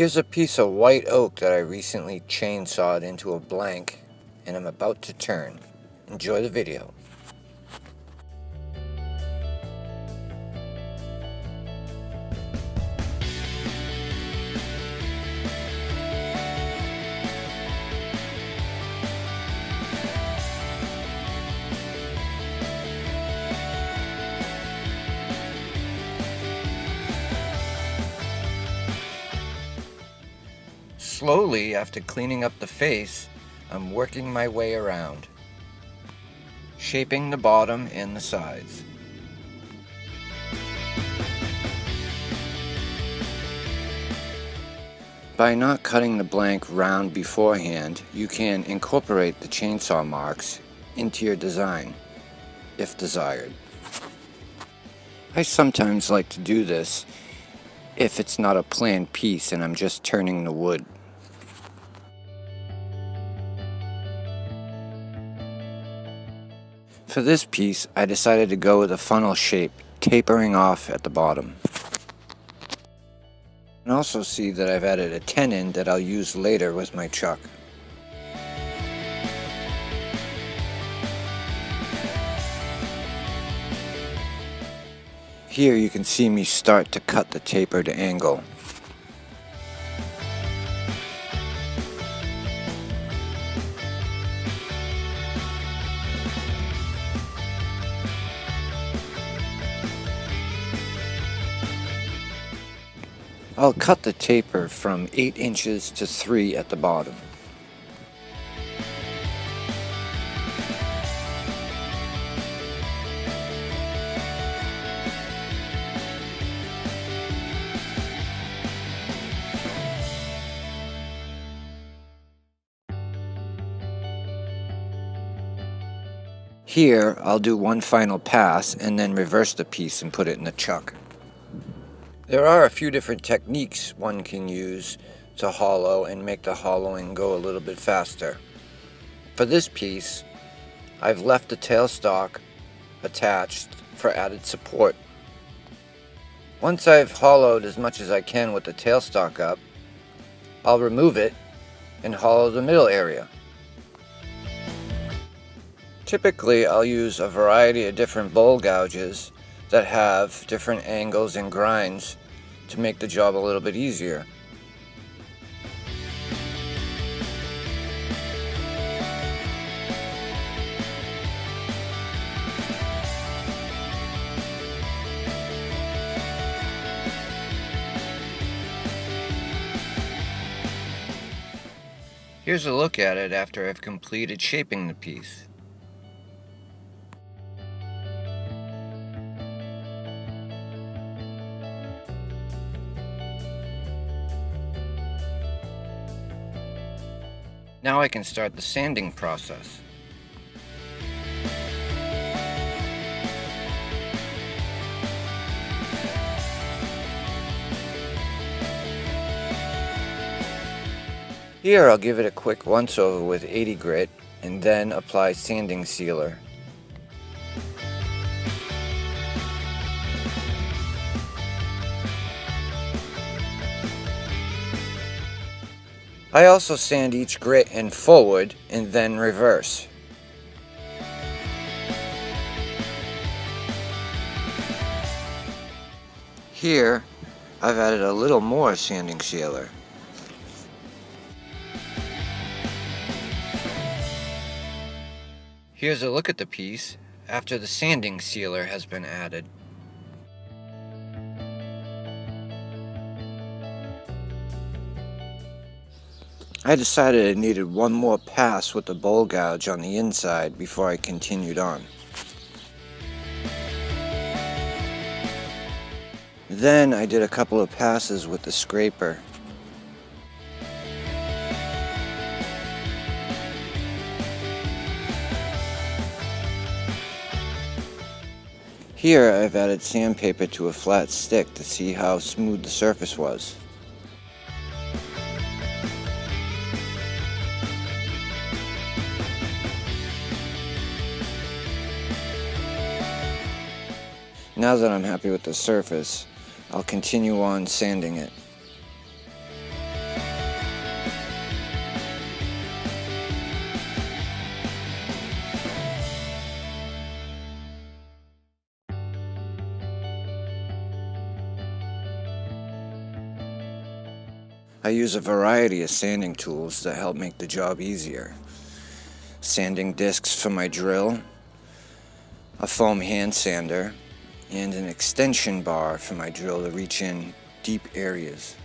Here's a piece of white oak that I recently chainsawed into a blank, and I'm about to turn. Enjoy the video. Slowly, after cleaning up the face, I'm working my way around, shaping the bottom and the sides. By not cutting the blank round beforehand, you can incorporate the chainsaw marks into your design, if desired. I sometimes like to do this if it's not a planned piece and I'm just turning the wood. For this piece, I decided to go with a funnel shape, tapering off at the bottom. You can also see that I've added a tenon that I'll use later with my chuck. Here you can see me start to cut the tapered angle. I'll cut the taper from 8 inches to 3 at the bottom. Here, I'll do one final pass and then reverse the piece and put it in the chuck. There are a few different techniques one can use to hollow and make the hollowing go a little bit faster. For this piece, I've left the tailstock attached for added support. Once I've hollowed as much as I can with the tailstock up, I'll remove it and hollow the middle area. Typically, I'll use a variety of different bowl gouges that have different angles and grinds to make the job a little bit easier. Here's a look at it after I've completed shaping the piece. Now I can start the sanding process. Here I'll give it a quick once over with 80 grit and then apply sanding sealer. I also sand each grit in forward and then reverse. Here, I've added a little more sanding sealer. Here's a look at the piece after the sanding sealer has been added. I decided I needed one more pass with the bowl gouge on the inside before I continued on. Then I did a couple of passes with the scraper. Here I've added sandpaper to a flat stick to see how smooth the surface was. Now that I'm happy with the surface, I'll continue on sanding it. I use a variety of sanding tools that help make the job easier. Sanding discs for my drill, a foam hand sander, and an extension bar for my drill to reach in deep areas.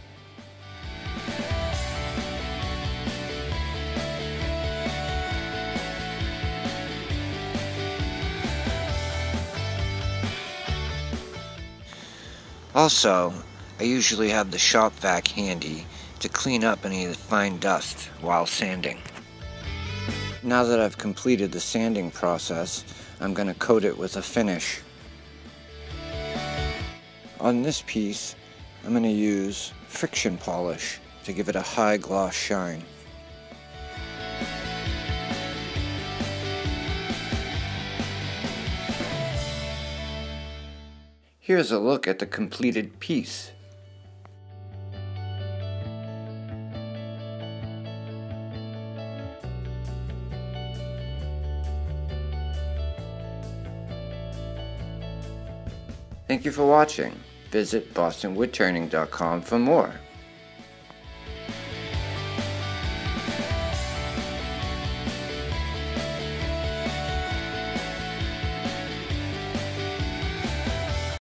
Also, I usually have the shop vac handy to clean up any fine dust while sanding. Now that I've completed the sanding process, I'm going to coat it with a finish. On this piece, I'm going to use friction polish to give it a high gloss shine. Here's a look at the completed piece. Thank you for watching. Visit bostonwoodturning.com for more.